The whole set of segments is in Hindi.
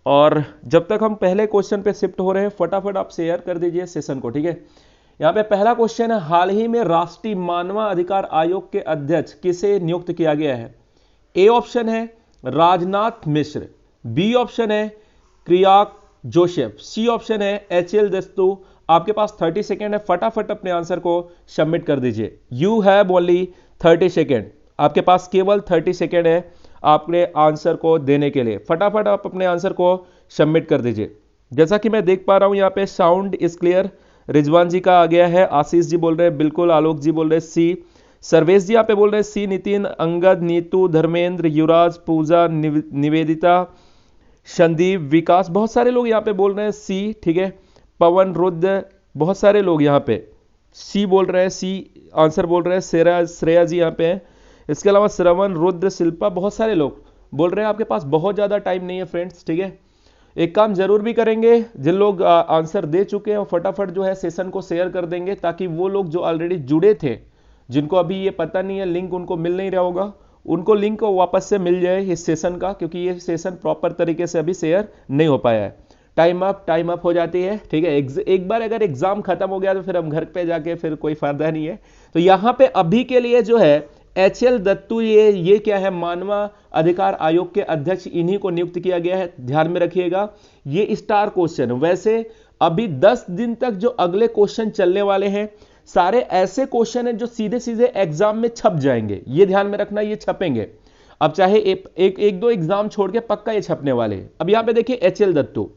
और जब तक हम पहले क्वेश्चन पे शिफ्ट हो रहे हैं, फटाफट आप शेयर कर दीजिए सेशन को, ठीक है। यहाँ पे पहला क्वेश्चन है, हाल ही में राष्ट्रीय मानवाधिकार आयोग के अध्यक्ष किसे नियुक्त किया गया है? ए ऑप्शन है राजनाथ मिश्र, बी ऑप्शन है क्रियाक जोसेफ, सी ऑप्शन है एचएल दस्तू। आपके पास 30 सेकेंड है, फटाफट अपने आंसर को सबमिट कर दीजिए। यू हैव ओनली 30 सेकेंड, आपके पास केवल 30 सेकेंड है आपने आंसर को देने के लिए। फटाफट आप अपने आंसर को सबमिट कर दीजिए। जैसा कि मैं देख पा रहा हूं यहाँ पे साउंड इज क्लियर, रिजवान जी का आ गया है, आशीष जी बोल रहे हैं बिल्कुल, आलोक जी बोल रहे हैं सी, सर्वेश जी यहाँ पे बोल रहे हैं सी, नितिन, अंगद, नीतू, धर्मेंद्र, युवराज, पूजा, निवेदिता, संदीप, विकास, बहुत सारे लोग यहाँ पे बोल रहे हैं सी, ठीक है। पवन, रुद्र, बहुत सारे लोग यहाँ पे सी बोल रहे हैं, सी आंसर बोल रहे हैं। श्रेया जी यहाँ पे हैं, इसके अलावा श्रवण, रुद्र, शिल्पा, बहुत सारे लोग बोल रहे हैं। आपके पास बहुत ज़्यादा टाइम नहीं है फ्रेंड्स, ठीक है। एक काम जरूर भी करेंगे, जिन लोग आंसर दे चुके हैं फटाफट जो है सेशन को शेयर कर देंगे, ताकि वो लोग जो ऑलरेडी जुड़े थे, जिनको अभी ये पता नहीं है, लिंक उनको मिल नहीं रहा होगा, उनको लिंक वापस से मिल जाए इस सेशन का, क्योंकि ये सेशन प्रॉपर तरीके से अभी शेयर नहीं हो पाया है। टाइम अप हो जाती है, ठीक है। एक बार अगर एग्जाम खत्म हो गया तो फिर हम घर पे जाके फिर कोई फायदा नहीं है। तो यहाँ पे अभी के लिए जो है एचएल दत्तू, ये क्या है, मानव अधिकार आयोग के अध्यक्ष, इन्हीं को नियुक्त किया गया है। ध्यान में रखिएगा, ये स्टार क्वेश्चन। वैसे अभी 10 दिन तक जो अगले क्वेश्चन चलने वाले हैं, सारे ऐसे क्वेश्चन हैं जो सीधे सीधे एग्जाम में छप जाएंगे, ये ध्यान में रखना, ये छपेंगे। अब चाहे एक दो एग्जाम छोड़ के पक्का ये छपने वाले हैं। अब यहां पे देखिए एचएल दत्तू,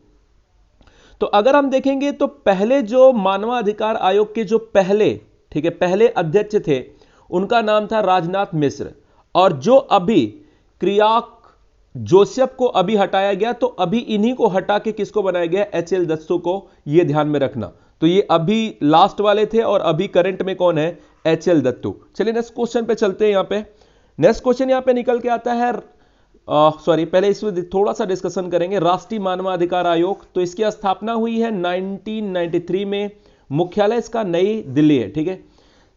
तो अगर हम देखेंगे तो पहले जो मानवाधिकार आयोग के जो पहले, ठीक है, पहले अध्यक्ष थे, उनका नाम था राजनाथ मिश्र। और जो अभी क्रियाक जोसेफ को अभी हटाया गया, तो अभी इन्हीं को हटा के किसको बनाया गया, एचएल दत्तू को, यह ध्यान में रखना। तो ये अभी लास्ट वाले थे और अभी करंट में कौन है, एचएल दत्तू। चलिए नेक्स्ट क्वेश्चन पे चलते हैं। यहां पे नेक्स्ट क्वेश्चन यहां पे निकल के आता है, सॉरी पहले इसमें थोड़ा सा डिस्कशन करेंगे। राष्ट्रीय मानवाधिकार आयोग, तो इसकी स्थापना हुई है 1993 में, मुख्यालय इसका नई दिल्ली है, ठीक है।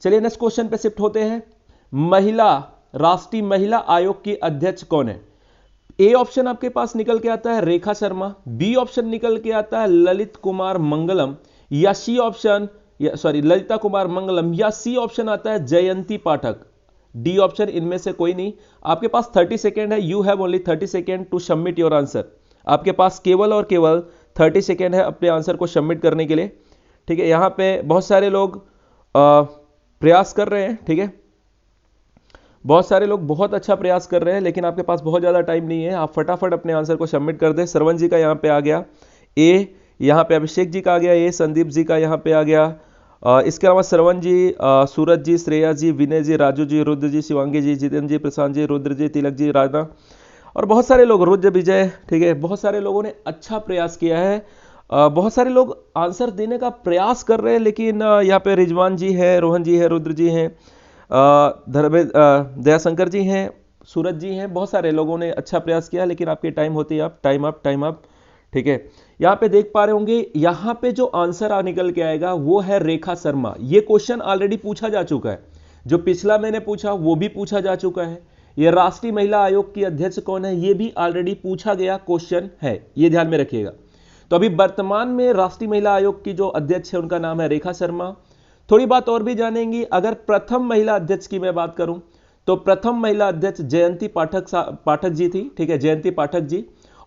चलिए नेक्स्ट क्वेश्चन पे शिफ्ट होते हैं। राष्ट्रीय महिला आयोग की अध्यक्ष कौन है? ए ऑप्शन आपके पास निकल के आता है रेखा शर्मा, बी ऑप्शन निकल के आता है ललित कुमार मंगलम, या सी ऑप्शन, ललिता कुमार मंगलम, या सी ऑप्शन आता है जयंती पाठक। डी ऑप्शन, इनमें से कोई नहीं। आपके पास 30 सेकेंड है, you have only 30 second to submit your answer. आपके पास केवल और केवल 30 सेकेंड है अपने आंसर को सबमिट करने के लिए, ठीक है। यहां पे बहुत सारे लोग प्रयास कर रहे हैं, ठीक है, बहुत सारे लोग बहुत अच्छा प्रयास कर रहे हैं, लेकिन आपके पास बहुत ज़्यादा टाइम नहीं है। आप फटाफट अपने आंसर को सबमिट कर दें। श्रवण जी का यहाँ पे आ गया ए, यहाँ पे अभिषेक जी का आ गया ए, संदीप जी का यहाँ पे आ गया, इसके अलावा श्रवण जी, सूरज जी, श्रेया जी, विनय जी, राजू जी, रुद्र जी, शिवांगी जी, जितेंद्र जी, प्रशांत जी, रुद्र जी, तिलक जी, राजा, और बहुत सारे लोग, रुद्र विजय, ठीक है, बहुत सारे लोगों ने अच्छा प्रयास किया है। बहुत सारे लोग आंसर देने का प्रयास कर रहे हैं, लेकिन यहाँ पे रिजवान जी है, रोहन जी है, रुद्र जी हैं, दयाशंकर जी हैं, सूरज जी हैं, बहुत सारे लोगों ने अच्छा प्रयास किया, लेकिन आपके टाइम होते ही आप टाइम अप, ठीक है। यहाँ पे देख पा रहे होंगे, यहाँ पे जो आंसर निकल के आएगा वो है रेखा शर्मा। ये क्वेश्चन ऑलरेडी पूछा जा चुका है, जो पिछला मैंने पूछा वो भी पूछा जा चुका है। ये राष्ट्रीय महिला आयोग की अध्यक्ष कौन है, ये भी ऑलरेडी पूछा गया क्वेश्चन है, ये ध्यान में रखिएगा। तो अभी वर्तमान में राष्ट्रीय महिला आयोग की जो अध्यक्ष है उनका नाम है रेखा शर्मा। थोड़ी बात और भी जानेंगी। अगर प्रथम महिला अध्यक्ष की मैं बात करूं तो प्रथम महिला अध्यक्ष जयंती पाठक जी थी, ठीक है, जयंती पाठक जी।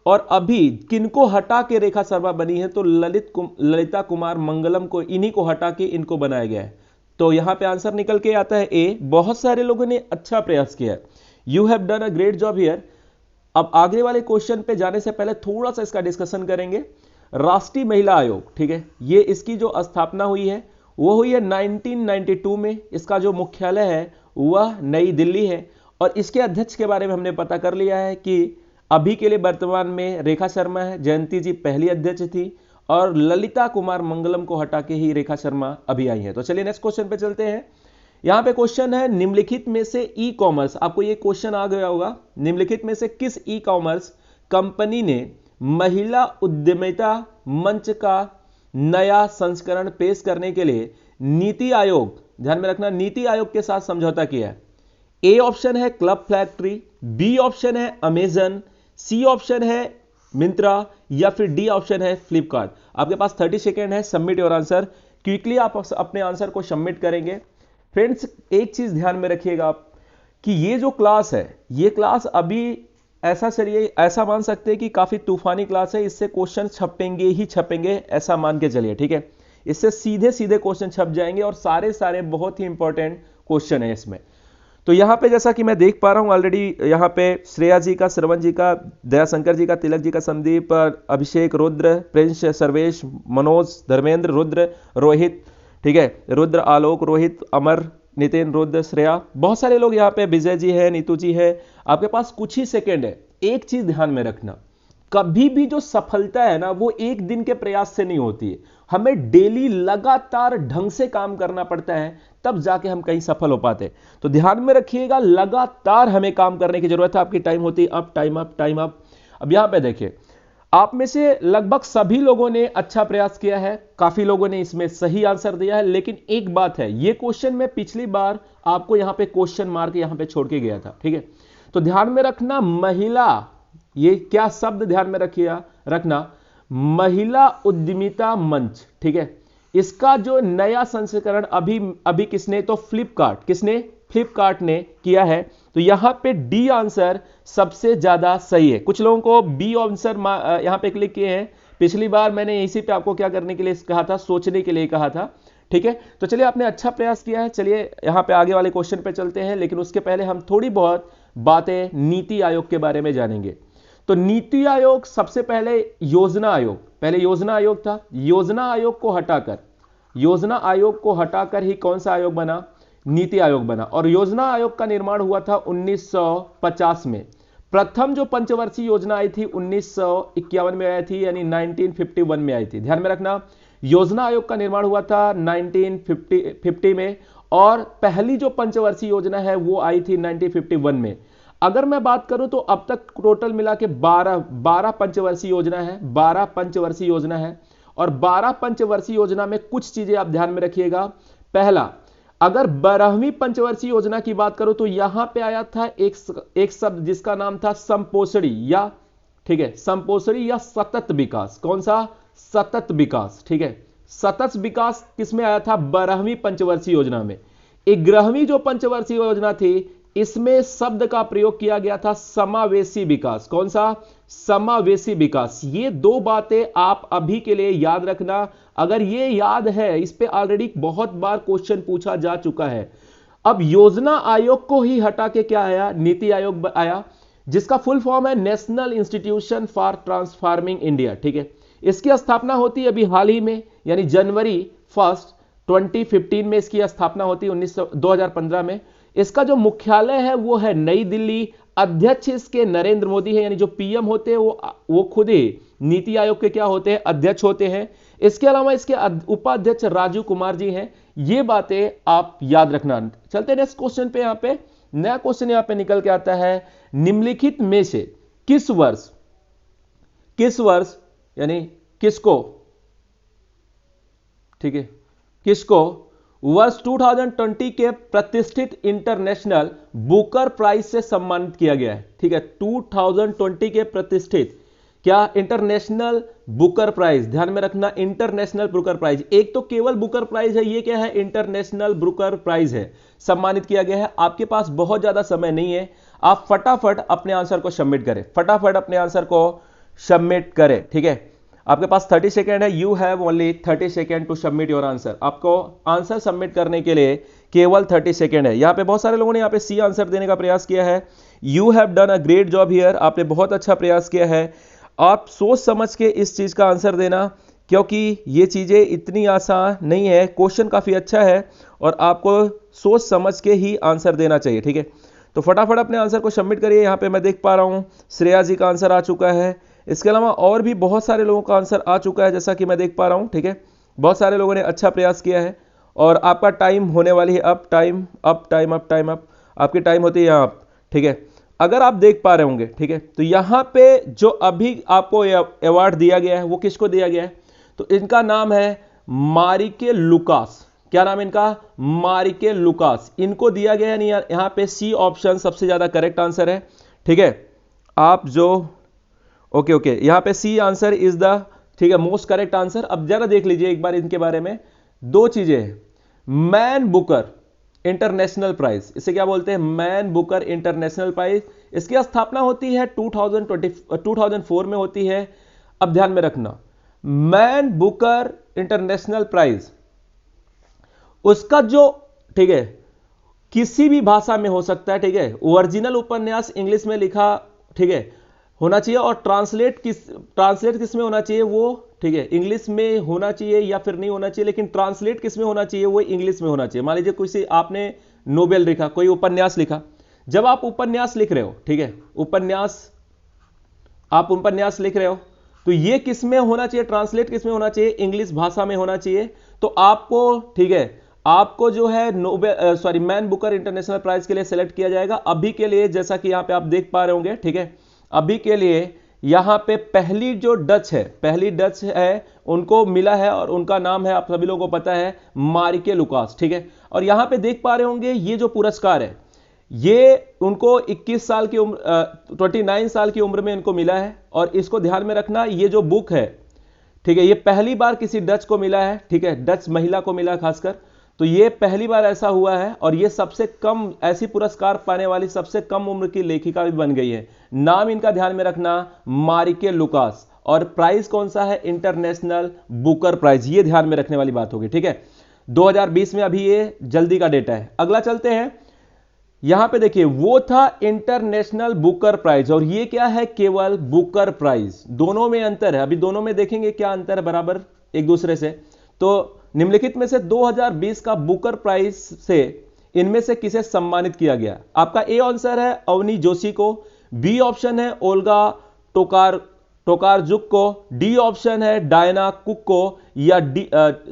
और अभी किनको हटा के रेखा शर्मा बनी है, तो ललिता कुमार मंगलम को, इन्हीं को हटा के इनको बनाया गया है। तो यहां पे आंसर निकल के आता है ए। बहुत सारे लोगों ने अच्छा प्रयास किया है, you have done a great job here. अब आगे वाले क्वेश्चन पे जाने से पहले थोड़ा सा इसका डिस्कशन करेंगे। राष्ट्रीय महिला आयोग, ठीक है, ये इसकी जो स्थापना हुई है वो हुई है 1992 में। इसका जो मुख्यालय है वह नई दिल्ली है। और इसके अध्यक्ष के बारे में हमने पता कर लिया है कि अभी के लिए वर्तमान में रेखा शर्मा है, जयंती जी पहली अध्यक्ष थी, और ललिता कुमार मंगलम को हटा के ही रेखा शर्मा अभी आई है। तो चलिए नेक्स्ट क्वेश्चन पे चलते हैं। यहां पे क्वेश्चन है, निम्नलिखित में से ई कॉमर्स, आपको ये क्वेश्चन आ गया होगा, निम्नलिखित में से किस ई कॉमर्स कंपनी ने महिला उद्यमिता मंच का नया संस्करण पेश करने के लिए नीति आयोग, ध्यान में रखना, नीति आयोग के साथ समझौता किया है? ए ऑप्शन है क्लब फैक्ट्री, बी ऑप्शन है अमेजन, सी ऑप्शन है मिंत्रा, या फिर डी ऑप्शन है फ्लिपकार्ट। आपके पास 30 सेकेंड है, सबमिट योर आंसर। क्विकली आप अपने आंसर को सबमिट करेंगे। फ्रेंड्स, एक चीज ध्यान में रखिएगा आप कि ये जो क्लास है, ये क्लास अभी ऐसा चलिए ऐसा मान सकते हैं कि काफी तूफानी क्लास है, इससे क्वेश्चन छपेंगे ही छपेंगे, ऐसा मान के चलिए, ठीक है। इससे सीधे सीधे क्वेश्चन छप जाएंगे और सारे सारे बहुत ही इंपॉर्टेंट क्वेश्चन है इसमें। तो यहां पे जैसा कि मैं देख पा रहा हूं ऑलरेडी, यहां पे श्रेया जी का, श्रवण जी का, दयाशंकर जी का, तिलक जी का, संदीप, अभिषेक, रुद्र, प्रिंस, सर्वेश, मनोज, धर्मेंद्र, रुद्र, रोहित, ठीक है, रुद्र, आलोक, रोहित, अमर, नितिन, रुद्र, श्रेया, बहुत सारे लोग यहाँ पे, विजय जी है, नीतू जी है। आपके पास कुछ ही सेकेंड है। एक चीज ध्यान में रखना, कभी भी जो सफलता है ना, वो एक दिन के प्रयास से नहीं होती है। हमें डेली लगातार ढंग से काम करना पड़ता है, तब जाके हम कहीं सफल हो पाते। तो ध्यान में रखिएगा, लगातार हमें काम करने की जरूरत है। आपकी टाइम होती है up, time up, time up. अब यहां पे देखिए, आप में से लगभग सभी लोगों ने अच्छा प्रयास किया है, काफी लोगों ने इसमें सही आंसर दिया है। लेकिन एक बात है, ये क्वेश्चन में पिछली बार आपको यहां पे क्वेश्चन मार्क यहां पे छोड़ के गया था, ठीक है। तो ध्यान में रखना, महिला, ये क्या शब्द ध्यान में रखना, महिला उद्यमिता मंच, ठीक है। इसका जो नया संस्करण अभी किसने, तो फ्लिपकार्ट ने किया है। तो यहां पे डी आंसर सबसे ज्यादा सही है। कुछ लोगों को बी आंसर यहां पे क्लिक किए हैं। पिछली बार मैंने इसी पे आपको क्या करने के लिए कहा था, सोचने के लिए कहा था, ठीक है। तो चलिए, आपने अच्छा प्रयास किया है। चलिए यहां पे आगे वाले क्वेश्चन पे चलते हैं, लेकिन उसके पहले हम थोड़ी बहुत बातें नीति आयोग के बारे में जानेंगे। तो नीति आयोग, सबसे पहले योजना आयोग, पहले योजना आयोग था, योजना आयोग को हटाकर ही कौन सा आयोग बना, नीति आयोग बना। और योजना आयोग का निर्माण हुआ था 1950 में। प्रथम जो पंचवर्षीय योजना आई थी 1951 में आई थी, यानी 1951 में आई थी। ध्यान में रखना, योजना आयोग का निर्माण हुआ था 1950 में, और पहली जो पंचवर्षीय योजना है वो आई थी 1951 में। अगर मैं बात करूं तो अब तक टोटल मिला के 12 पंचवर्षीय योजना है, 12 पंचवर्षीय योजना है। और 12 पंचवर्षीय योजना में कुछ चीजें आप ध्यान में रखिएगा। पहला, अगर 12वीं पंचवर्षीय योजना की बात करो तो यहां पे आया था एक शब्द जिसका नाम था संपोषणी, या ठीक है, संपोषणी या सतत विकास। कौन सा, सतत विकास, ठीक है। सतत विकास किसमें आया था, 12वीं पंचवर्षीय योजना में। 11वीं जो पंचवर्षीय योजना थी, इसमें शब्द का प्रयोग किया गया था समावेशी विकास। कौन सा, समावेशी विकास। ये दो बातें आप अभी के लिए याद रखना। अगर ये याद है, इस पे ऑलरेडी बहुत बार क्वेश्चन पूछा जा चुका है। अब योजना आयोग को ही हटा के क्या आया, नीति आयोग आया, जिसका फुल फॉर्म है national institution for transforming India, ठीक है। इसकी स्थापना होती है अभी हाल ही में, यानी जनवरी 1 2015 में इसकी स्थापना होती है, 2015 में। इसका जो मुख्यालय है वो है नई दिल्ली। अध्यक्ष इसके नरेंद्र मोदी है, यानी जो पीएम होते हैं वो खुद ही नीति आयोग के क्या होते हैं, अध्यक्ष होते हैं। इसके अलावा इसके उपाध्यक्ष राजीव कुमार जी हैं। ये बातें आप याद रखना। चलते हैं नेक्स्ट क्वेश्चन पे। यहां पे नया क्वेश्चन यहां पे निकल के आता है, निम्नलिखित में से किस वर्ष यानी किसको, ठीक है, किसको वर्ष 2020 के प्रतिष्ठित इंटरनेशनल बुकर प्राइज से सम्मानित किया गया है, ठीक है। 2020 के प्रतिष्ठित क्या, इंटरनेशनल बुकर प्राइज। ध्यान में रखना, इंटरनेशनल बुकर प्राइज। एक तो केवल बुकर प्राइज है, ये क्या है, इंटरनेशनल बुकर प्राइज है, सम्मानित किया गया है। आपके पास बहुत ज्यादा समय नहीं है, आप फटाफट अपने आंसर को सबमिट करें, फटाफट अपने आंसर को सबमिट करें, ठीक है। आपके पास 30 सेकेंड है, you have only 30 second to submit your answer. आपको आंसर सबमिट करने के लिए केवल 30 सेकेंड है। यहां पे बहुत सारे लोगों ने यहां पे सी आंसर देने का प्रयास किया है। You have done a great job here, आपने बहुत अच्छा प्रयास किया है। आप सोच समझ के इस चीज का आंसर देना, क्योंकि ये चीजें इतनी आसान नहीं है। क्वेश्चन काफी अच्छा है और आपको सोच समझ के ही आंसर देना चाहिए, ठीक है। तो फटाफट अपने आंसर को सबमिट करिए। यहां पे मैं देख पा रहा हूं श्रेया जी का आंसर आ चुका है। इसके अलावा और भी बहुत सारे लोगों का आंसर आ चुका है, जैसा कि मैं देख पा रहा हूं, ठीक है। बहुत सारे लोगों ने अच्छा प्रयास किया है और आपका टाइम होने वाली है up, time up, time up, time up. आपकी टाइम होती है यहाँ, ठीक है। अगर आप देख पा रहे होंगे, ठीक है, तो यहां पे जो अभी आपको अवार्ड दिया गया है वो किसको दिया गया है, तो इनका नाम है मारिके लुकास। क्या नाम है इनका, मारिके लुकास। इनको दिया गया है। यहां पे सी ऑप्शन सबसे ज्यादा करेक्ट आंसर है, ठीक है। आप जो ओके ओके, यहां पे सी आंसर इज द, ठीक है, मोस्ट करेक्ट आंसर। अब जरा देख लीजिए एक बार इनके बारे में, दो चीजें हैं। मैन बुकर इंटरनेशनल प्राइज, इसे क्या बोलते हैं, मैन बुकर इंटरनेशनल प्राइज। इसकी स्थापना होती है 2004 में होती है। अब ध्यान में रखना, मैन बुकर इंटरनेशनल प्राइज, उसका जो, ठीक है, किसी भी भाषा में हो सकता है, ठीक है, ओरिजिनल उपन्यास इंग्लिश में लिखा, ठीक है, होना चाहिए, और ट्रांसलेट किस में होना चाहिए वो, ठीक है, इंग्लिश में होना चाहिए या फिर नहीं होना चाहिए, लेकिन ट्रांसलेट किस में होना चाहिए, वो इंग्लिश में होना चाहिए। मान लीजिए किसी आपने नोवेल लिखा, कोई उपन्यास लिखा, जब आप उपन्यास लिख रहे हो, ठीक है, आप उपन्यास लिख रहे हो, तो ये किस में होना चाहिए, ट्रांसलेट किस में होना चाहिए, इंग्लिश भाषा में होना चाहिए। तो आपको, ठीक है, आपको जो है मैन बुकर इंटरनेशनल प्राइज के लिए सेलेक्ट किया जाएगा। अभी के लिए जैसा कि यहां पे आप देख पा रहे होंगे, ठीक है, अभी के लिए यहां पे पहली डच है उनको मिला है, और उनका नाम है, आप सभी लोगों को पता है, मारिके लुकास, ठीक है। और यहां पे देख पा रहे होंगे ये जो पुरस्कार है, ये उनको 29 साल की उम्र 29 साल की उम्र में इनको मिला है। और इसको ध्यान में रखना, ये जो बुक है, ठीक है, ये पहली बार किसी डच को मिला है, ठीक है, डच महिला को मिला खासकर, तो ये पहली बार ऐसा हुआ है। और ये सबसे कम ऐसी पुरस्कार पाने वाली सबसे कम उम्र की लेखिका भी बन गई है। नाम इनका ध्यान में रखना, मारिके लुकास, और प्राइज कौन सा है, इंटरनेशनल बुकर प्राइज, ये ध्यान में रखने वाली बात होगी, ठीक है। 2020 में अभी ये जल्दी का डेटा है। अगला चलते हैं, यहां पे देखिए, वो था इंटरनेशनल बुकर प्राइज, और ये क्या है, केवल बुकर प्राइज। दोनों में अंतर है, अभी दोनों में देखेंगे क्या अंतर है बराबर एक दूसरे से। तो निम्नलिखित में से 2020 का बुकर प्राइज से इनमें से किसे सम्मानित किया गया। आपका ए आंसर है अवनी जोशी को, बी ऑप्शन है ओल्गा टोकारजुक को, डी ऑप्शन है डायना कुक को, या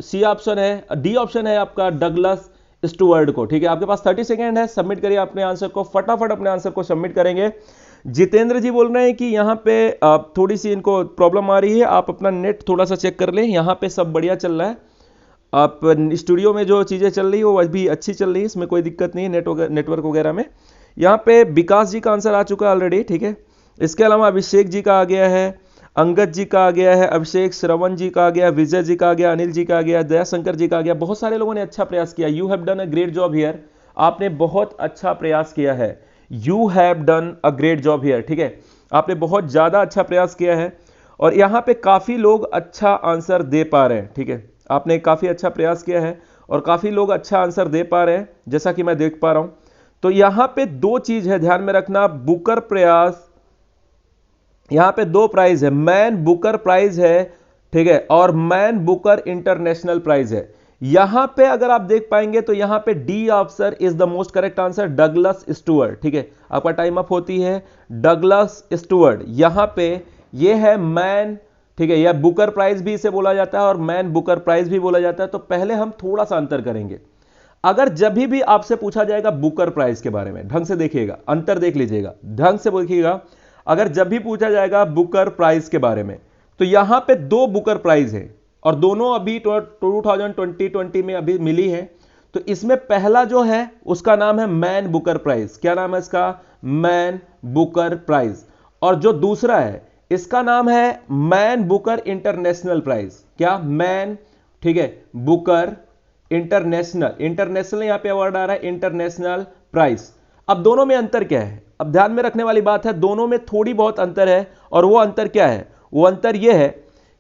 सी ऑप्शन है, डी ऑप्शन है आपका डगलस स्टुअर्ड को। ठीक है, आपके पास 30 सेकेंड है, सबमिट करिए अपने आंसर को, फटाफट अपने आंसर को सबमिट करेंगे। जितेंद्र जी बोल रहे हैं कि यहाँ पे थोड़ी सी इनको प्रॉब्लम आ रही है, आप अपना नेट थोड़ा सा चेक कर लें। यहाँ पे सब बढ़िया चल रहा है, आप स्टूडियो में जो चीज़ें चल रही है वो भी अच्छी चल रही है, इसमें कोई दिक्कत नहीं है नेटवर्क वगैरह में। यहाँ पे विकास जी का आंसर आ चुका है ऑलरेडी, ठीक है। इसके अलावा अभिषेक जी का आ गया है, अंगद जी का आ गया है, अभिषेक, श्रवण जी का आ गया, विजय जी का आ गया, अनिल जी का आ गया, दयाशंकर जी का आ गया। बहुत सारे लोगों ने अच्छा प्रयास किया। You have done a great job here, आपने बहुत अच्छा प्रयास किया है। You have done a great job here, ठीक है, आपने बहुत ज्यादा अच्छा प्रयास किया है। और यहाँ पे काफी लोग अच्छा आंसर दे पा रहे हैं, ठीक है, आपने काफी अच्छा प्रयास किया है और काफी लोग अच्छा आंसर दे पा रहे हैं, जैसा कि मैं देख पा रहा हूं। तो यहां पे दो चीज है, ध्यान में रखना, बुकर प्रयास, यहां पे दो प्राइज है, मैन बुकर प्राइज है, ठीक है, और मैन बुकर इंटरनेशनल प्राइज है। यहां पे अगर आप देख पाएंगे तो यहां पे D option is the most correct answer, Douglas Stuart, ठीक है। आपका टाइम अप होती है, डगलस स्टुअर्ट, यहां पे ये है मैन, ठीक है, यह बुकर प्राइज भी इसे बोला जाता है और मैन बुकर प्राइज भी बोला जाता है। तो पहले हम थोड़ा सा अंतर करेंगे। अगर जब भी आपसे पूछा जाएगा बुकर प्राइज के बारे में, ढंग से देखिएगा, अंतर देख लीजिएगा, ढंग से देखिएगा। अगर जब भी पूछा जाएगा बुकर प्राइज के बारे में, तो यहां पे दो बुकर प्राइज है और दोनों अभी 2020 में अभी मिली है। तो इसमें पहला जो है उसका नाम है मैन बुकर प्राइज। क्या नाम है इसका? Man Booker prize. और जो दूसरा है इसका नाम है मैन बुकर इंटरनेशनल प्राइज। क्या? मैन, ठीक है, बुकर इंटरनेशनल यहां पे वर्ड आ रहा है, इंटरनेशनल प्राइज। अब दोनों में अंतर क्या है? अब ध्यान में रखने वाली बात है, दोनों में थोड़ी बहुत अंतर है। और वो अंतर क्या है? वो अंतर यह है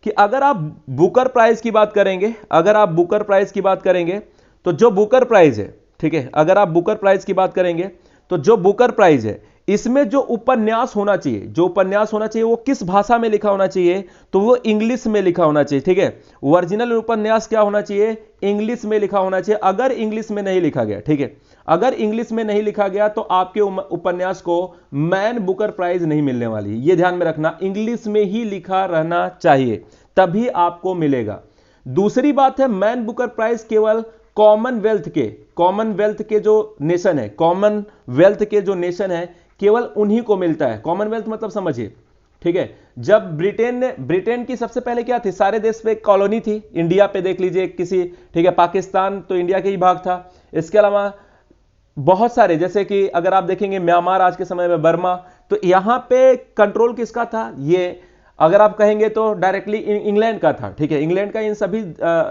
कि अगर आप बुकर प्राइज की बात करेंगे, अगर आप बुकर प्राइज की बात करेंगे तो जो बुकर प्राइज है, ठीक है, अगर आप बुकर प्राइज की बात करेंगे तो जो बुकर प्राइज है इसमें जो उपन्यास होना चाहिए, जो उपन्यास होना चाहिए वो किस भाषा में लिखा होना चाहिए? तो वो इंग्लिश में लिखा होना चाहिए, ठीक है। ओरिजिनल उपन्यास क्या होना चाहिए? इंग्लिश में लिखा होना चाहिए। अगर इंग्लिश में नहीं लिखा गया, ठीक है, अगर इंग्लिश में नहीं लिखा गया तो आपके उपन्यास को मैन बुकर प्राइज नहीं मिलने वाली। ये ध्यान में रखना, इंग्लिश में ही लिखा रहना चाहिए, तभी आपको मिलेगा। दूसरी बात है, मैन बुकर प्राइज केवल कॉमनवेल्थ के जो नेशन है, कॉमनवेल्थ के जो नेशन है केवल उन्हीं को मिलता है। कॉमनवेल्थ मतलब समझिए, ठीक है। जब ब्रिटेन की सबसे पहले क्या थी? सारे देश पे कॉलोनी थी। इंडिया पे देख लीजिए किसी, ठीक है, पाकिस्तान तो इंडिया के ही भाग था। इसके अलावा बहुत सारे, जैसे कि अगर आप देखेंगे म्यांमार आज के समय में, बर्मा, तो यहां पे कंट्रोल किसका था? ये अगर आप कहेंगे तो डायरेक्टली इंग्लैंड का था, ठीक है, इंग्लैंड का इन सभी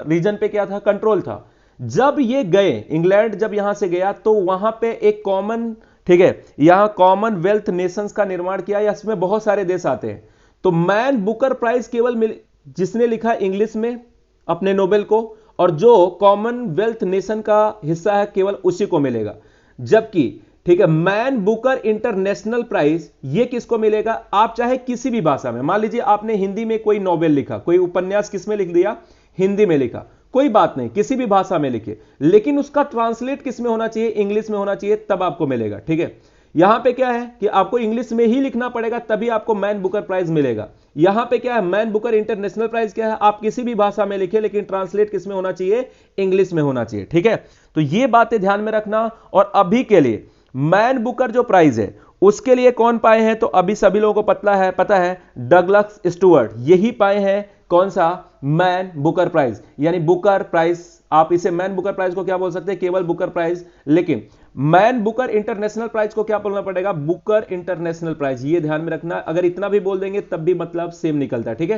रीजन पे क्या था, कंट्रोल था। जब ये गए, इंग्लैंड जब यहां से गया तो वहां पे एक कॉमन, ठीक है, यहां कॉमनवेल्थ नेशंस का निर्माण किया, या इसमें बहुत सारे देश आते हैं। तो मैन बुकर प्राइज केवल जिसने लिखा इंग्लिश में अपने नोबेल को, और जो कॉमनवेल्थ नेशन का हिस्सा है केवल उसी को मिलेगा। जबकि, ठीक है, मैन बुकर इंटरनेशनल प्राइज ये किसको मिलेगा, आप चाहे किसी भी भाषा में, मान लीजिए आपने हिंदी में कोई नोवेल लिखा, कोई उपन्यास किस में लिख दिया, हिंदी में लिखा, कोई बात नहीं, किसी भी भाषा में लिखे, लेकिन उसका ट्रांसलेट किस में होना चाहिए, इंग्लिश में होना चाहिए, तब आपको मिलेगा। ठीक है, यहां पे क्या है कि आपको इंग्लिश में ही लिखना पड़ेगा, तभी आपको मैन बुकर प्राइज मिलेगा। यहां पे क्या है, मैन बुकर इंटरनेशनल प्राइज क्या है, आप किसी भी भाषा में लिखे, लेकिन ट्रांसलेट किस में होना चाहिए, इंग्लिश में होना चाहिए। ठीक है, तो ये बातें ध्यान में रखना। और अभी के लिए मैन बुकर जो प्राइज है उसके लिए कौन पाए हैं, तो अभी सभी लोगों को पता है डगलस स्टुअर्ट, यही पाए हैं कौन सा, मैन बुकर प्राइज, यानी बुकर प्राइज। आप इसे मैन बुकर प्राइज को क्या बोल सकते हैं, केवल बुकर प्राइज, लेकिन मैन बुकर इंटरनेशनल प्राइज को क्या बोलना पड़ेगा, बुकर इंटरनेशनल प्राइज। ये ध्यान में रखना, अगर इतना भी बोल देंगे तब भी मतलब सेम निकलता है। ठीक है,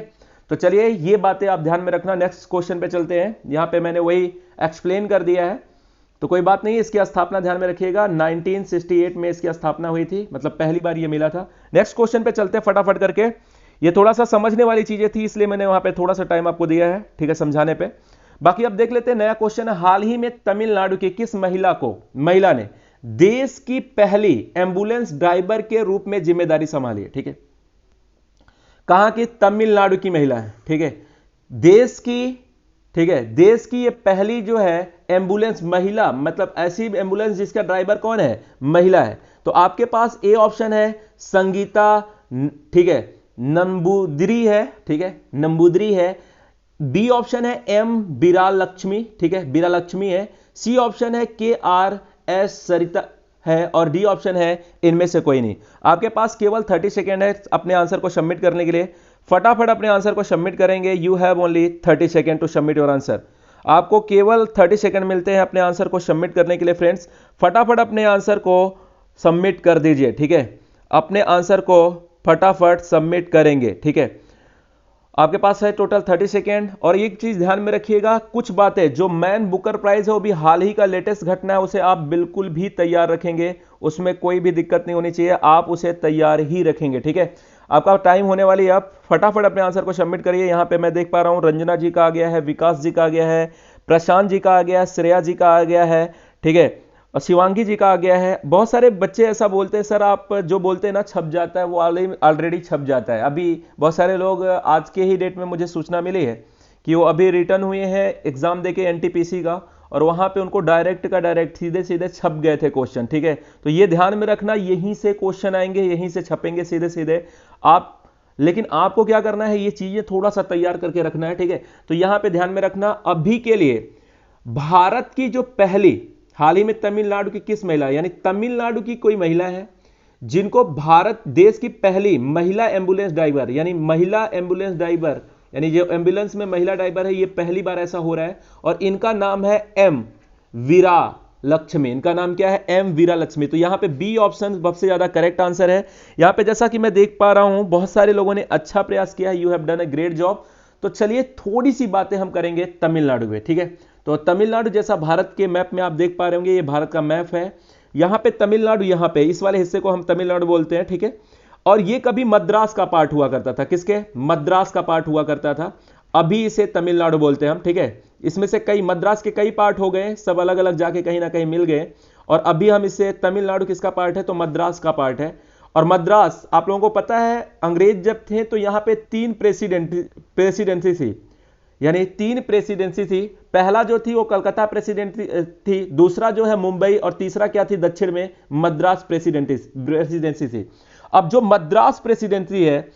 तो चलिए ये बातें आप ध्यान में रखना। नेक्स्ट क्वेश्चन पे चलते हैं। यहां पे मैंने वही एक्सप्लेन कर दिया है, तो कोई बात नहीं, इसकी स्थापना ध्यान में रखिएगा, 1968 में इसकी स्थापना हुई थी, मतलब पहली बार ये मिला था। नेक्स्ट क्वेश्चन पे चलते हैं फटाफट करके। ये थोड़ा सा समझने वाली चीजें थी, इसलिए मैंने वहां पे थोड़ा सा टाइम आपको दिया है, ठीक है, समझाने पे। बाकी अब देख लेते हैं नया क्वेश्चन है, हाल ही में तमिलनाडु की किस महिला ने देश की पहली एम्बुलेंस ड्राइवर के रूप में जिम्मेदारी संभाली है। ठीक है, कहां की, तमिलनाडु की महिला है। ठीक है, देश की, ठीक है, देश की ये पहली जो है एम्बुलेंस महिला, मतलब ऐसी एम्बुलेंस जिसका ड्राइवर कौन है, महिला है। तो आपके पास ए ऑप्शन है संगीता, ठीक है, नंबूदरी है, ठीक है, नंबूदरी है। बी ऑप्शन है एम बीरालक्ष्मी, ठीक है, बीरालक्ष्मी है। सी ऑप्शन है के आर एस सरिता है, और डी ऑप्शन है इनमें से कोई नहीं। आपके पास केवल 30 सेकेंड है अपने आंसर को सबमिट करने के लिए। फटाफट अपने आंसर को सबमिट करेंगे। You have only 30 second to submit your answer. आपको केवल 30 सेकेंड मिलते हैं अपने आंसर को सबमिट करने के लिए। फ्रेंड्स, फटाफट अपने आंसर को सबमिट कर दीजिए। ठीक है, अपने आंसर को फटाफट सबमिट करेंगे। ठीक है, आपके पास है टोटल 30 सेकेंड। और एक चीज ध्यान में रखिएगा, कुछ बातें जो मैन बुकर प्राइज है वो भी हाल ही का लेटेस्ट घटना है, उसे आप बिल्कुल भी तैयार रखेंगे, उसमें कोई भी दिक्कत नहीं होनी चाहिए, आप उसे तैयार ही रखेंगे। ठीक है, आपका टाइम होने वाली है, आप फटाफट अपने आंसर को सबमिट करिए। यहां पे मैं देख पा रहा हूं रंजना जी का आ गया है, विकास जी का आ गया है, प्रशांत जी का आ गया है, श्रेया जी का आ गया है, ठीक है, और शिवांगी जी का आ गया है। बहुत सारे बच्चे ऐसा बोलते हैं सर आप जो बोलते हैं ना छप जाता है, वो ऑलरेडी छप जाता है। अभी बहुत सारे लोग आज के ही डेट में मुझे सूचना मिली है कि वो अभी रिटर्न हुए हैं एग्जाम देके एनटीपीसी का, और वहां पे उनको डायरेक्ट का डायरेक्ट सीधे सीधे छप गए थे क्वेश्चन। ठीक है, तो ये ध्यान में रखना, यहीं से क्वेश्चन आएंगे, यहीं से छपेंगे सीधे सीधे आप, लेकिन आपको क्या करना है, ये चीजें थोड़ा सा तैयार करके रखना है। ठीक है, तो यहां पे ध्यान में रखना, अभी के लिए भारत की जो पहली, हाल ही में तमिलनाडु की किस महिला, यानी तमिलनाडु की कोई महिला है जिनको भारत देश की पहली महिला एम्बुलेंस ड्राइवर, यानी महिला एम्बुलेंस ड्राइवर, यानी जो एम्बुलेंस में महिला ड्राइवर है, ये पहली बार ऐसा हो रहा है, और इनका नाम है एम वीरा लक्ष्मी। इनका नाम क्या है, एम वीरा लक्ष्मी। तो यहां पे बी ऑप्शन सबसे ज्यादा करेक्ट आंसर है। यहां पे जैसा कि मैं देख पा रहा हूं बहुत सारे लोगों ने अच्छा प्रयास किया, you have done a great job. तो चलिए थोड़ी सी बातें हम करेंगे तमिलनाडु में। ठीक है, तो तमिलनाडु जैसा भारत के मैप में आप देख पा रहे होंगे, ये भारत का मैप है, यहां पे तमिलनाडु, यहां पे इस वाले हिस्से को हम तमिलनाडु बोलते हैं। ठीक है, और ये कभी मद्रास का पार्ट हुआ करता था, किसके, मद्रास का पार्ट हुआ करता था, अभी इसे तमिलनाडु बोलते हैं हम। ठीक है, इसमें से कई मद्रास के कई पार्ट हो गए, सब अलग अलग जाके कहीं ना कहीं मिल गए, और अभी हम इसे तमिलनाडु किसका पार्ट है, तो मद्रास का पार्ट है। और मद्रास आप लोगों को पता है अंग्रेज जब थे तो यहां पे 3 प्रेसिडेंसी थी, यानी 3 प्रेसिडेंसी थी। पहला जो थी वो कलकत्ता प्रेसिडेंसी थी, दूसरा जो है मुंबई, और तीसरा क्या थी दक्षिण में, मद्रास प्रेसिडेंसी थी। अब जो मद्रास प्रेसिडेंसी है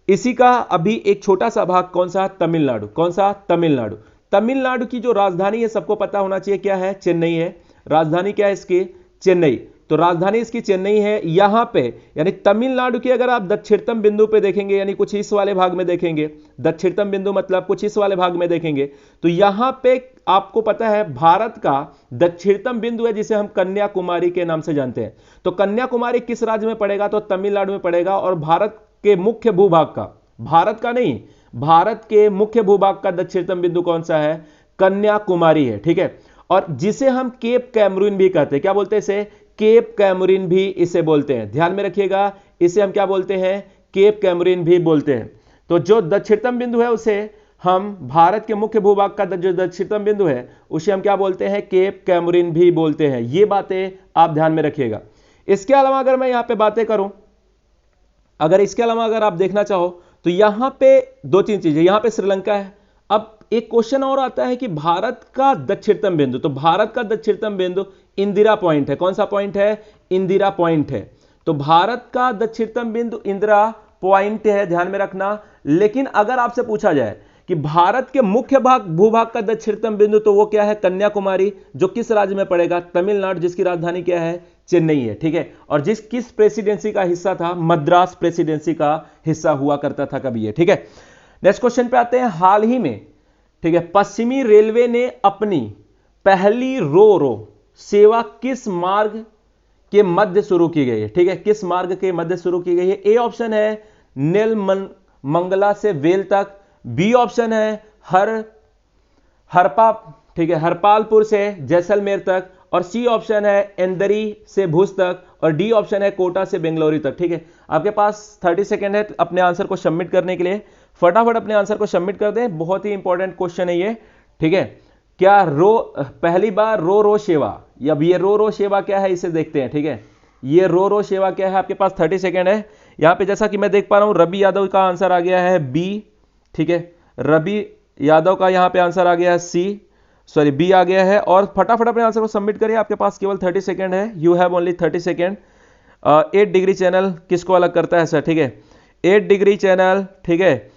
इसी का अभी एक छोटा सा भाग कौन सा, तमिलनाडु। कौन सा, तमिलनाडु। तमिलनाडु की जो राजधानी है सबको पता होना चाहिए, क्या है, चेन्नई है। राजधानी क्या है इसकी, चेन्नई। तो राजधानी इसकी चेन्नई है। यहां पे यानी तमिलनाडु के अगर आप दक्षिणतम बिंदु पे देखेंगे, यानी कुछ इस वाले भाग में देखेंगे, दक्षिणतम बिंदु मतलब कुछ इस वाले भाग में देखेंगे, तो यहां पे आपको पता है भारत का दक्षिणतम बिंदु है जिसे हम कन्याकुमारी के नाम से जानते हैं। तो कन्याकुमारी किस राज्य में पड़ेगा, तो तमिलनाडु में पड़ेगा। और भारत के मुख्य भूभाग का, भारत का नहीं, भारत के मुख्य भूभाग का दक्षिणतम बिंदु कौन सा है? कन्याकुमारी है, ठीक है। और जिसे हम केप कैमरून भी कहते हैं, क्या बोलते हैं इसे? केप कैमरून भी इसे बोलते हैं, ध्यान में रखिएगा, इसे हम क्या बोलते हैं? केप कैमरून भी बोलते हैं। तो जो दक्षिणतम बिंदु है उसे हम, भारत के मुख्य भूभाग का जो दक्षिणतम बिंदु है उसे हम क्या बोलते हैं? केप कैमरून भी बोलते हैं। ये बातें आप ध्यान में रखिएगा। इसके अलावा अगर मैं यहां पे बातें करूं, अगर इसके अलावा अगर आप देखना चाहो तो यहां पे दो तीन चीजें, यहां पे श्रीलंका है। अब एक क्वेश्चन और आता है कि भारत का दक्षिणतम बिंदु, तो भारत का दक्षिणतम बिंदु इंदिरा पॉइंट है। कौन सा पॉइंट है? इंदिरा पॉइंट है। तो भारत का दक्षिणतम बिंदु इंदिरा पॉइंट है, ध्यान में रखना। लेकिन अगर आपसे पूछा जाए कि भारत के मुख्य भूभाग का दक्षिणतम बिंदु, तो वो क्या है? कन्याकुमारी, जो किस राज्य में पड़ेगा? तमिलनाडु, जिसकी राजधानी क्या है? चेन्नई है, ठीक है। और किस प्रेसिडेंसी का हिस्सा था? मद्रास प्रेसिडेंसी का हिस्सा हुआ करता था कभी ये, ठीक है। नेक्स्ट क्वेश्चन पे आते हैं। हाल ही में, ठीक है, पश्चिमी रेलवे ने अपनी पहली रो रो सेवा किस मार्ग के मध्य शुरू की गई है? ठीक है, किस मार्ग के मध्य शुरू की गई है? ए ऑप्शन है नेलमंगला से वेल तक, बी ऑप्शन है हरपा, ठीक है, हरपालपुर से जैसलमेर तक, और सी ऑप्शन है इंदरी से भुज तक, और डी ऑप्शन है कोटा से बेंगलुरु तक, ठीक है। आपके पास 30 सेकेंड है अपने आंसर को सबमिट करने के लिए, फटाफट अपने आंसर को सबमिट कर दें, बहुत ही इंपॉर्टेंट क्वेश्चन है ये, ठीक है। क्या पहली बार रो रो सेवा, या ये रो रो सेवा क्या है इसे देखते हैं, ठीक है। ये रो रो सेवा क्या है? आपके पास 30 सेकेंड है। यहां पे जैसा कि मैं देख पा रहा हूं रवि यादव का आंसर आ गया है बी, ठीक है, रवि यादव का यहां पे आंसर आ गया है सी, सॉरी बी आ गया है। और फटाफट अपने आंसर को सबमिट करिए, आपके पास केवल 30 सेकेंड है, you have only 30 second. 8 degree channel किसको अलग करता है सर? ठीक है, 8 डिग्री चैनल, ठीक है,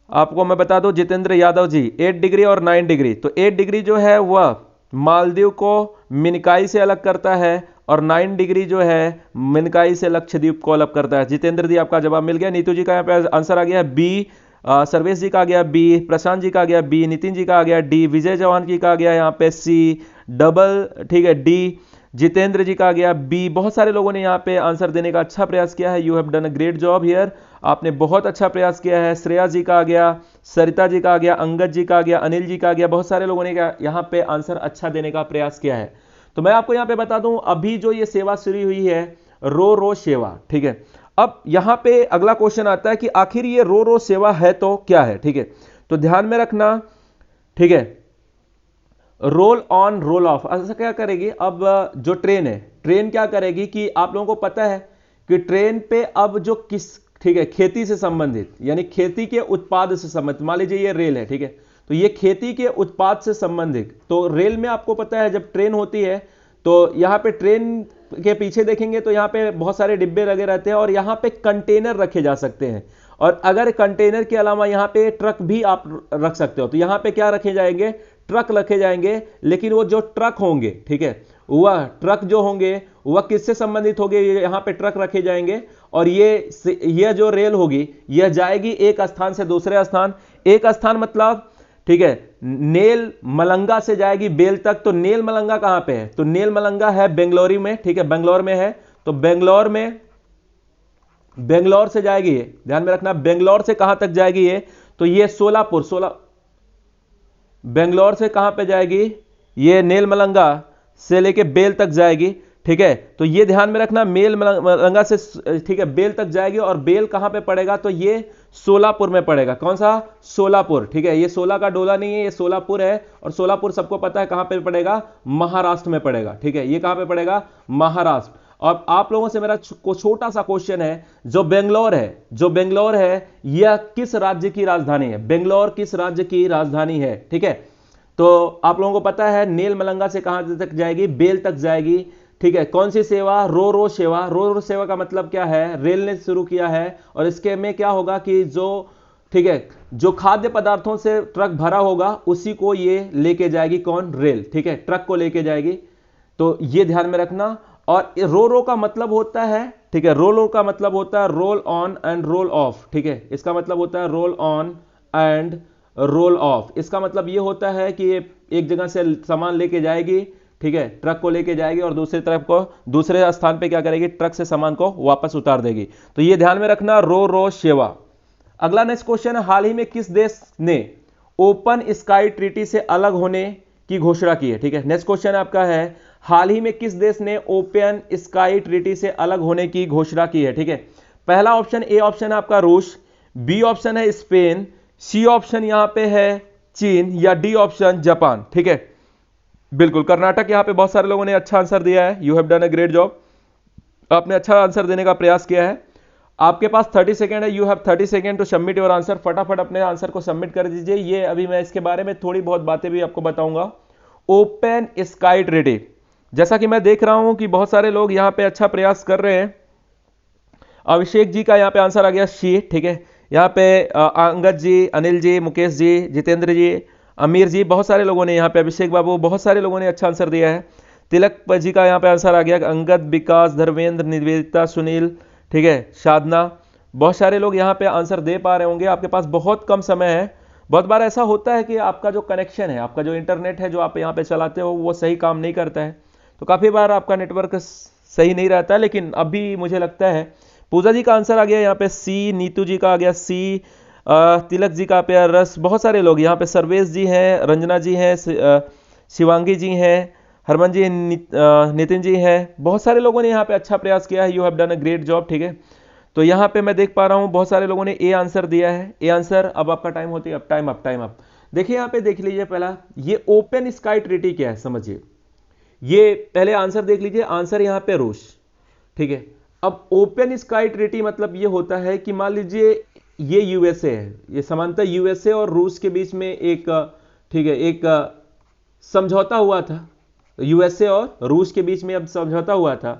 आपको मैं बता दूं जितेंद्र यादव जी, 8 डिग्री और 9 डिग्री। तो 8 डिग्री जो है वह मालदीव को मिनकाई से अलग करता है, और 9 डिग्री जो है मिनकाई से लक्षद्वीप को अलग करता है। जितेंद्र जी आपका जवाब मिल गया। नीतू जी का यहाँ पे आंसर आ गया बी, सर्वेश जी का आ गया बी, प्रशांत जी का आ गया बी, नितिन जी का आ गया डी, विजय चौहान जी का आ गया यहाँ पे सी डबल, ठीक है, डी, जितेंद्र जी का आ गया बी। बहुत सारे लोगों ने यहाँ पे आंसर देने का अच्छा प्रयास किया है। You have done a great job here, आपने बहुत अच्छा प्रयास किया है। श्रेया जी का आ गया, सरिता जी का आ गया, अंगद जी का आ गया, अनिल जी का आ गया। बहुत सारे लोगों ने यहाँ पे आंसर अच्छा देने का प्रयास किया है। तो मैं आपको यहाँ पे बता दूं, अभी जो ये सेवा शुरू हुई है रो रो सेवा, ठीक है। अब यहां पे अगला क्वेश्चन आता है कि आखिर ये रो रो सेवा है तो क्या है, ठीक है। तो ध्यान में रखना, ठीक है, रोल ऑन रोल ऑफ ऐसा क्या करेगी? अब जो ट्रेन है, ट्रेन क्या करेगी कि आप लोगों को पता है कि ट्रेन पे अब जो ठीक है, खेती से संबंधित, यानी खेती के उत्पाद से संबंधित, मान लीजिए ये रेल है, ठीक है, तो ये खेती के उत्पाद से संबंधित। तो रेल में आपको पता है जब ट्रेन होती है तो यहां पे ट्रेन के पीछे देखेंगे तो यहां पे बहुत सारे डिब्बे लगे रहते हैं, और यहां पे कंटेनर रखे जा सकते हैं, और अगर कंटेनर के अलावा यहां पे ट्रक भी आप रख सकते हो। तो यहां पे क्या रखे जाएंगे? ट्रक रखे जाएंगे। लेकिन वो जो ट्रक होंगे, ठीक है, वह ट्रक जो होंगे वह किससे संबंधित होंगे? यहां पे ट्रक रखे जाएंगे, और ये जो रेल होगी यह जाएगी एक स्थान से दूसरे स्थान। एक स्थान मतलब, ठीक है, नेल मलंगा से जाएगी बेल तक। तो नेल मलंगा कहां पे है? तो नेल मलंगा है बेंगलुरु में, ठीक है, बेंगलोर में है। तो बेंगलोर से जाएगी ये, ध्यान में रखना, बेंगलोर से कहां तक जाएगी ये? तो ये सोलापुर बेंगलोर से कहां पे जाएगी? ये नेल मलंगा से लेके बेल तक जाएगी, ठीक है। तो ये ध्यान में रखना, मेल मलंगा से, ठीक है, बेल तक जाएगी। और बेल कहां पे पड़ेगा? तो ये सोलापुर में पड़ेगा। कौन सा? सोलापुर, ठीक है, ये 16 का डोला नहीं है, ये सोलापुर है। और सोलापुर सबको पता है कहां पे पड़ेगा? महाराष्ट्र में पड़ेगा, ठीक है, ये कहां पे पड़ेगा? महाराष्ट्र। और आप लोगों से मेरा छोटा सा क्वेश्चन है, जो बेंगलोर है यह किस राज्य की राजधानी है? बेंगलोर किस राज्य की राजधानी है? ठीक है, तो आप लोगों को पता है नेल मलंगा से कहां तक जाएगी? बेल तक जाएगी, ठीक है। कौन सी सेवा? रो रो सेवा। रो रो सेवा का मतलब क्या है? रेल ने शुरू किया है, और इसके में क्या होगा कि जो, ठीक है, जो खाद्य पदार्थों से ट्रक भरा होगा उसी को ये लेके जाएगी। कौन? रेल, ठीक है, ट्रक को लेके जाएगी। तो ये ध्यान में रखना। और रो रो का मतलब होता है, ठीक है, रोल का मतलब होता है roll on and roll off, ठीक है, इसका मतलब होता है roll on and roll off. इसका मतलब ये होता है कि एक जगह से सामान लेके जाएगी, ठीक है, ट्रक को लेके जाएगी और दूसरी तरफ को दूसरे स्थान पे क्या करेगी, ट्रक से सामान को वापस उतार देगी। तो ये ध्यान में रखना, रो रो सेवा। अगला नेक्स्ट क्वेश्चन है, हाल ही में किस देश ने ओपन स्काई ट्रीटी से अलग होने की घोषणा की है। ठीक है, नेक्स्ट क्वेश्चन आपका है, हाल ही में किस देश ने ओपन स्काई ट्रीटी से अलग होने की घोषणा की है। ठीक है, पहला ऑप्शन ए ऑप्शन है आपका रूस, बी ऑप्शन है स्पेन, सी ऑप्शन यहां पे है चीन, या डी ऑप्शन जापान। ठीक है, बिल्कुल कर्नाटक। यहां पे बहुत सारे लोगों ने अच्छा आंसर दिया है, you have done a great job, आपने अच्छा आंसर देने का प्रयास किया है। आपके पास 30 सेकेंड है, you have 30 second to submit your answer. फटाफट अपने आंसर को सबमिट कर दीजिए। ये अभी मैं इसके बारे में थोड़ी बहुत बातें भी आपको बताऊंगा। ओपन स्काई ट्रीटी, जैसा कि मैं देख रहा हूं कि बहुत सारे लोग यहां पे अच्छा प्रयास कर रहे हैं। अभिषेक जी का यहां पे आंसर आ गया शी। ठीक है, यहां पे अंगद जी, अनिल जी, मुकेश जी, जितेंद्र जी, अमीर जी, बहुत सारे लोगों ने, यहां पे अभिषेक बाबू, बहुत सारे लोगों ने अच्छा आंसर दिया है। तिलक जी का यहां पे आंसर आ गया, अंगद, विकास, धर्मेंद्र, निवेदिता, सुनील, ठीक है, साधना, बहुत सारे लोग यहां पे आंसर दे पा रहे होंगे। आपके पास बहुत कम समय है। बहुत बार ऐसा होता है कि आपका जो कनेक्शन है, आपका जो इंटरनेट है जो आप यहां पे चलाते हो, वो सही काम नहीं करता है, तो काफी बार आपका नेटवर्क सही नहीं रहता है। लेकिन अभी मुझे लगता है पूजा जी का आंसर आ गया यहाँ पे सी, नीतू जी का आ गया सी, तिलक जी का पे रस, बहुत सारे लोग यहाँ पे, सर्वेश जी हैं, रंजना जी हैं, शिवांगी जी हैं, हरमन जी, नितिन जी हैं, बहुत सारे लोगों ने यहाँ पे अच्छा प्रयास किया है। You have done a great job. ठीक है, तो यहाँ पे मैं देख पा रहा हूँ बहुत सारे लोगों ने ए आंसर दिया है, ए आंसर। अब आपका टाइम होती है, अब टाइम अप, टाइम अप। देखिए यहाँ पे देख लीजिए, पहला ये ओपन स्काई ट्रीटी क्या है समझिए। ये पहले आंसर देख लीजिए, आंसर यहाँ पे रूस। ठीक है, अब ओपन स्काई ट्रीटी मतलब ये होता है कि मान लीजिए ये यूएसए है, ये समानता यूएसए और रूस के बीच में एक, ठीक है, एक समझौता हुआ था। यूएसए और रूस के बीच में अब समझौता हुआ था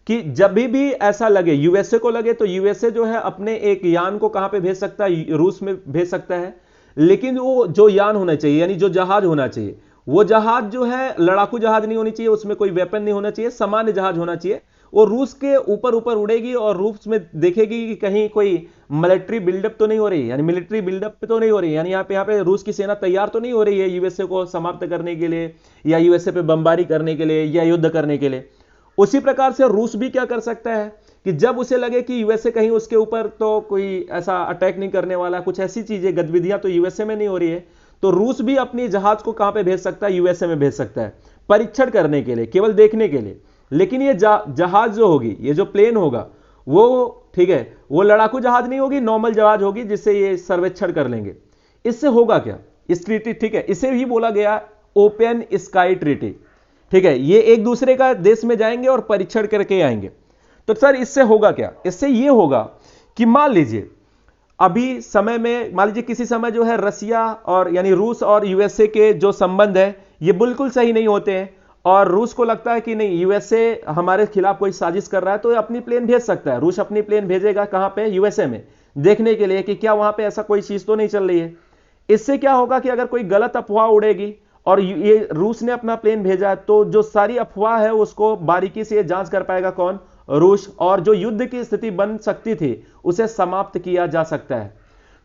कि जब भी ऐसा लगे, यूएसए को लगे, तो यूएसए जो है अपने एक यान को कहां पे भेज सकता है, रूस में भेज सकता है। लेकिन वो जो यान होना चाहिए, यानी जो जहाज होना चाहिए, वो जहाज जो है लड़ाकू जहाज नहीं होनी चाहिए, उसमें कोई वेपन नहीं होना चाहिए, सामान्य जहाज होना चाहिए। वो रूस के ऊपर ऊपर उड़ेगी और रूस में देखेगी कि कहीं कोई मिलिट्री बिल्डअप तो नहीं हो रही, यानी मिलिट्री बिल्डअप तो नहीं हो रही, यानी यहाँ पे रूस की सेना तैयार तो नहीं हो रही है यूएसए को समाप्त करने के लिए, या यूएसए पे बमबारी करने के लिए, या युद्ध करने के लिए। उसी प्रकार से रूस भी क्या कर सकता है कि जब उसे लगे कि यूएसए कहीं उसके ऊपर तो कोई ऐसा अटैक नहीं करने वाला, कुछ ऐसी चीजें गतिविधियां तो यूएसए में नहीं हो रही है, तो रूस भी अपनी जहाज को कहां पे भेज सकता है, यूएसए में भेज सकता है, परीक्षण करने के लिए, केवल देखने के लिए। लेकिन ये जहाज जो होगी, ये जो प्लेन होगा वो, ठीक है, वो लड़ाकू जहाज नहीं होगी, नॉर्मल जहाज होगी, जिससे ये सर्वेक्षण कर लेंगे। इससे होगा क्या, इस ट्रीटी, ठीक है, इसे भी बोला गया ओपन स्काई ट्रीटी। ठीक है, ये एक दूसरे का देश में जाएंगे और परीक्षण करके आएंगे। तो सर इससे होगा क्या, इससे ये होगा कि मान लीजिए अभी समय में, मान लीजिए किसी समय जो है रसिया और यानी रूस और यूएसए के जो संबंध है ये बिल्कुल सही नहीं होते हैं, और रूस को लगता है कि नहीं यूएसए हमारे खिलाफ कोई साजिश कर रहा है, तो ये अपनी प्लेन भेज सकता है। रूस अपनी प्लेन भेजेगा कहां पे, यूएसए में, देखने के लिए कि क्या वहां पे ऐसा कोई चीज तो नहीं चल रही है। इससे क्या होगा कि अगर कोई गलत अफवाह उड़ेगी और ये रूस ने अपना प्लेन भेजा, तो जो सारी अफवाह है उसको बारीकी से जांच कर पाएगा कौन, रूस, और जो युद्ध की स्थिति बन सकती थी उसे समाप्त किया जा सकता है।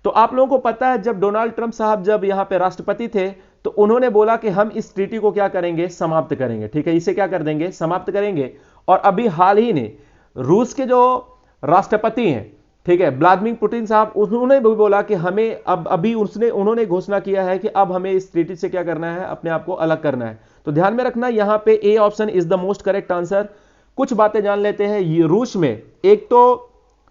तो आप लोगों को पता है जब डोनाल्ड ट्रंप साहब जब यहां पे राष्ट्रपति थे, तो उन्होंने बोला कि हम इस ट्रीटी को क्या करेंगे, समाप्त करेंगे। ठीक है, इसे क्या कर देंगे, समाप्त करेंगे। और अभी हाल ही ने रूस के जो राष्ट्रपति हैं, ठीक है, व्लादिमीर पुतिन साहब, उन्होंने भी बोला कि हमें अब अभी उन्होंने घोषणा किया है कि अब हमें इस ट्रीटी से क्या करना है, अपने आप को अलग करना है। तो ध्यान में रखना, यहां पे A option is the most correct answer. कुछ बातें जान लेते हैं। ये रूस में एक तो,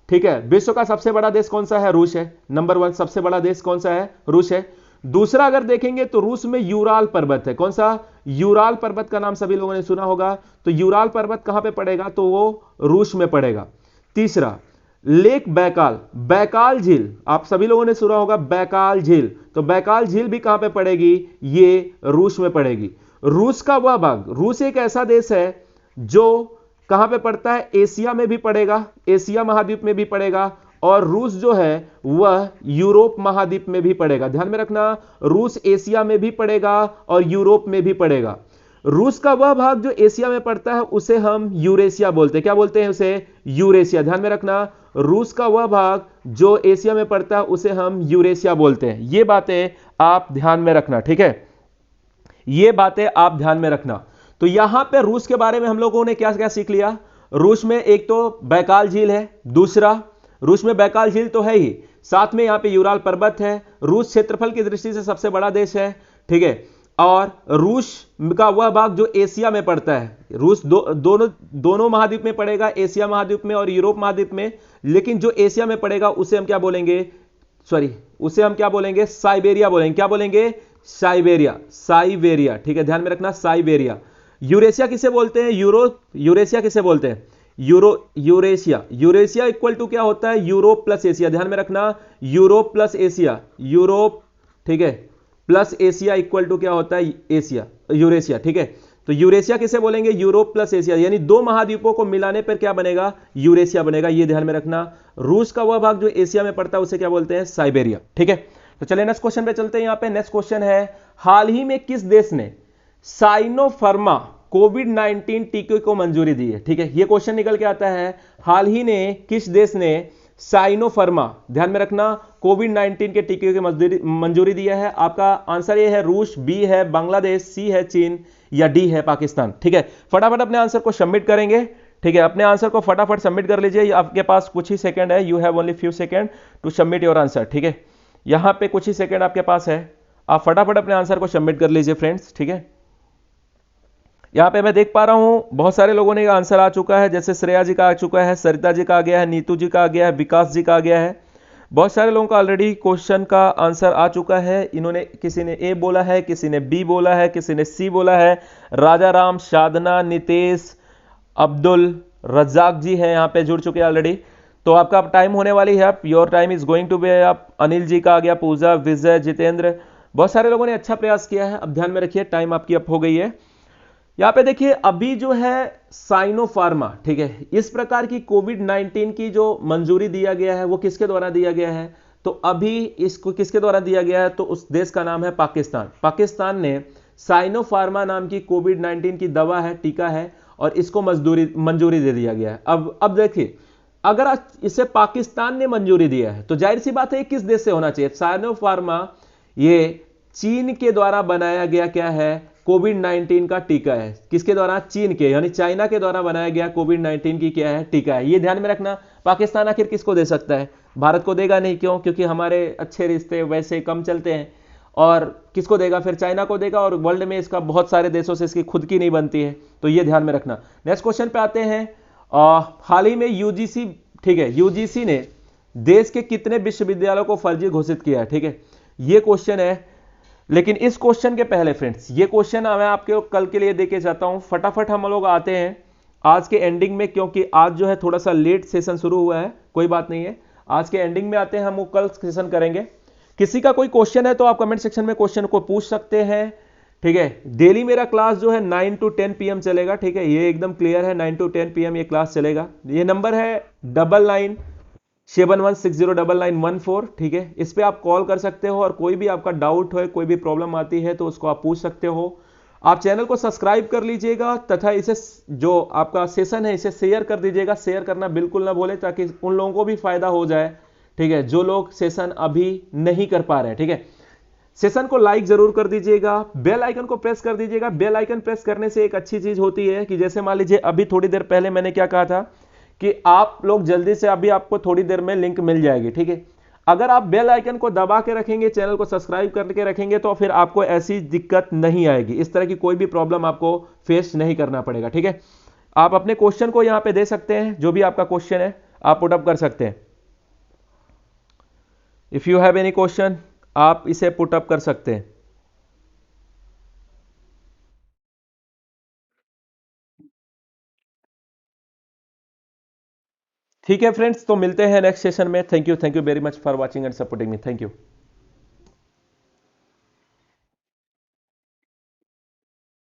ठीक है, विश्व का सबसे बड़ा देश कौन सा है, रूस है। नंबर 1 सबसे बड़ा देश कौन सा है, रूस है। दूसरा अगर देखेंगे तो रूस में यूराल पर्वत है। कौन सा, यूराल पर्वत का नाम सभी लोगों ने सुना होगा। तो यूराल पर्वत कहां पे पड़ेगा, तो वो रूस में पड़ेगा। तीसरा लेक बैकाल, बैकाल झील, आप सभी लोगों ने सुना होगा बैकाल झील, तो बैकाल झील भी कहां पे पड़ेगी, ये रूस में पड़ेगी। रूस का वह भाग, रूस एक ऐसा देश है जो कहां पे पड़ता है, एशिया में भी पड़ेगा, एशिया महाद्वीप में भी पड़ेगा, और रूस जो है वह यूरोप महाद्वीप में भी पड़ेगा। ध्यान में रखना, रूस एशिया में भी पड़ेगा और यूरोप में भी पड़ेगा। रूस का वह भाग जो एशिया में पड़ता है उसे हम यूरेशिया बोलते हैं। क्या बोलते हैं उसे, यूरेशिया। ध्यान में रखना, रूस का वह भाग जो एशिया में पड़ता है उसे हम यूरेशिया बोलते हैं। ये बातें आप ध्यान में रखना, ठीक है, ये बातें आप ध्यान में रखना। तो यहां पे रूस के बारे में हम लोगों ने क्या क्या सीख लिया। रूस में एक तो बैकाल झील है, दूसरा रूस में बैकाल झील तो है ही, साथ में यहां पे यूराल पर्वत है। रूस क्षेत्रफल की दृष्टि से सबसे बड़ा देश है, ठीक है। और रूस का वह भाग जो एशिया में पड़ता है, रूस दोनों महाद्वीप में पड़ेगा, एशिया महाद्वीप में और यूरोप महाद्वीप में। लेकिन जो एशिया में पड़ेगा उसे हम क्या बोलेंगे, सॉरी उसे हम क्या बोलेंगे, साइबेरिया बोलेंगे। क्या बोलेंगे, साइबेरिया, साइबेरिया, ठीक है, ध्यान में रखना, साइबेरिया। यूरेशिया किसे बोलते हैं, यूरेशिया किसे बोलते हैं, यूरेशिया, यूरेशिया इक्वल टू क्या होता है, यूरोप प्लस एशिया, ध्यान में रखना, यूरोप प्लस एशिया, यूरोप, ठीक है, प्लस एशिया इक्वल टू क्या होता है, एशिया, यूरेशिया, ठीक है। तो यूरेशिया किसे बोलेंगे, यूरोप प्लस एशिया, यानी दो महाद्वीपों को मिलाने पर क्या बनेगा, यूरेशिया बनेगा, ये ध्यान में रखना। रूस का वह भाग जो एशिया में पड़ता है उसे क्या बोलते हैं, साइबेरिया, ठीक है। तो चलिए नेक्स्ट क्वेश्चन पे चलते हैं। यहां पे नेक्स्ट क्वेश्चन है, हाल ही में किस देश ने साइनोफार्मा कोविड 19 टीके को मंजूरी दी है, ठीक है। ये क्वेश्चन निकल के आता है, हाल ही ने किस देश ने साइनोफार्मा, ध्यान में रखना, कोविड 19 के टीके की मंजूरी दिया है। आपका आंसर ये है रूस, बी है बांग्लादेश, सी है चीन, या डी है पाकिस्तान, ठीक है। फटाफट अपने आंसर को सबमिट करेंगे, ठीक है, अपने आंसर को फटाफट सबमिट कर लीजिए, आपके पास कुछ ही सेकंड है, you have only few second to submit your answer, ठीक है। यहां पे कुछ ही सेकंड आपके पास है, आप फटाफट अपने आंसर को सबमिट कर लीजिए फ्रेंड्स, ठीक है। यहां पे मैं देख पा रहा हूं बहुत सारे लोगों ने आंसर आ चुका है, जैसे श्रेया जी का आ चुका है, सरिता जी का आ गया है, नीतू जी का आ गया है, विकास जी का आ गया है। बहुत सारे लोगों का ऑलरेडी क्वेश्चन का आंसर आ चुका है। इन्होंने, किसी ने ए बोला है, किसी ने बी बोला है, किसी ने सी बोला है। राजा राम, साधना, नितेश, अब्दुल रज्जाक जी है यहाँ पे जुड़ चुके हैं ऑलरेडी। तो आपका अब टाइम होने वाली है, आप your time is going to be up. Anil ji का आ गया, पूजा, विजय, जितेंद्र, बहुत सारे लोगों ने अच्छा प्रयास किया है। अब ध्यान में रखिए, टाइम आपकी अप हो गई है। यहां पे देखिए, अभी जो है साइनोफार्मा, ठीक है, इस प्रकार की कोविड 19 की जो मंजूरी दिया गया है वो किसके द्वारा दिया गया है, तो अभी इसको किसके द्वारा दिया गया है, तो उस देश का नाम है पाकिस्तान। पाकिस्तान ने साइनोफार्मा नाम की कोविड 19 की दवा है, टीका है, और इसको मंजूरी दे दिया गया है। अब देखिए, अगर इसे पाकिस्तान ने मंजूरी दिया है तो जाहिर सी बात है किस देश से होना चाहिए। साइनोफार्मा ये चीन के द्वारा बनाया गया क्या है, कोविड 19 का टीका है। किसके द्वारा, चीन के, यानी चाइना के द्वारा बनाया गया कोविड 19 की क्या है, टीका है। ये ध्यान में रखना। पाकिस्तान आखिर किसको दे सकता है, भारत को देगा नहीं, क्यों, क्योंकि हमारे अच्छे रिश्ते वैसे कम चलते हैं। और किसको देगा, फिर चाइना को देगा, और वर्ल्ड में इसका बहुत सारे देशों से इसकी खुद की नहीं बनती है, तो ये ध्यान में रखना। नेक्स्ट क्वेश्चन पे आते हैं। हाल ही में यूजीसी, ठीक है, यूजीसी ने देश के कितने विश्वविद्यालयों को फर्जी घोषित किया है, ठीक है, ये क्वेश्चन है। लेकिन इस क्वेश्चन के पहले फ्रेंड्स, ये क्वेश्चन मैं आपके कल के लिए देके जाता हूं। फटाफट हम लोग आते हैं आज के एंडिंग में, क्योंकि आज जो है थोड़ा सा लेट सेशन शुरू हुआ है, कोई बात नहीं है, आज के एंडिंग में आते हैं, हम वो कल सेशन करेंगे। किसी का कोई क्वेश्चन है तो आप कमेंट सेक्शन में क्वेश्चन को पूछ सकते हैं, ठीक है। डेली मेरा क्लास जो है 9 to 10 PM चलेगा, ठीक है, ये एकदम क्लियर है, 9 to 10 PM ये क्लास चलेगा। ये नंबर है 9971609914, ठीक है, इस पे आप कॉल कर सकते हो, और कोई भी आपका डाउट हो, कोई भी प्रॉब्लम आती है तो उसको आप पूछ सकते हो। आप चैनल को सब्सक्राइब कर लीजिएगा, तथा इसे जो आपका सेशन है इसे शेयर कर दीजिएगा। शेयर करना बिल्कुल ना भूलें, ताकि उन लोगों को भी फायदा हो जाए, ठीक है, जो लोग सेशन अभी नहीं कर पा रहे हैं, ठीक है। सेशन को लाइक जरूर कर दीजिएगा, बेल आइकन को प्रेस कर दीजिएगा। बेल आइकन प्रेस करने से एक अच्छी चीज होती है कि जैसे मान लीजिए अभी थोड़ी देर पहले मैंने क्या कहा था कि आप लोग जल्दी से, अभी आपको थोड़ी देर में लिंक मिल जाएगी, ठीक है। अगर आप बेल आइकन को दबा के रखेंगे, चैनल को सब्सक्राइब करके रखेंगे, तो फिर आपको ऐसी दिक्कत नहीं आएगी, इस तरह की कोई भी प्रॉब्लम आपको फेस नहीं करना पड़ेगा, ठीक है। आप अपने क्वेश्चन को यहां पे दे सकते हैं, जो भी आपका क्वेश्चन है आप पुट अप कर सकते हैं। If you have any question आप इसे पुट अप कर सकते हैं। ठीक है फ्रेंड्स, तो मिलते हैं नेक्स्ट सेशन में। Thank you very much for watching and supporting me. Thank you.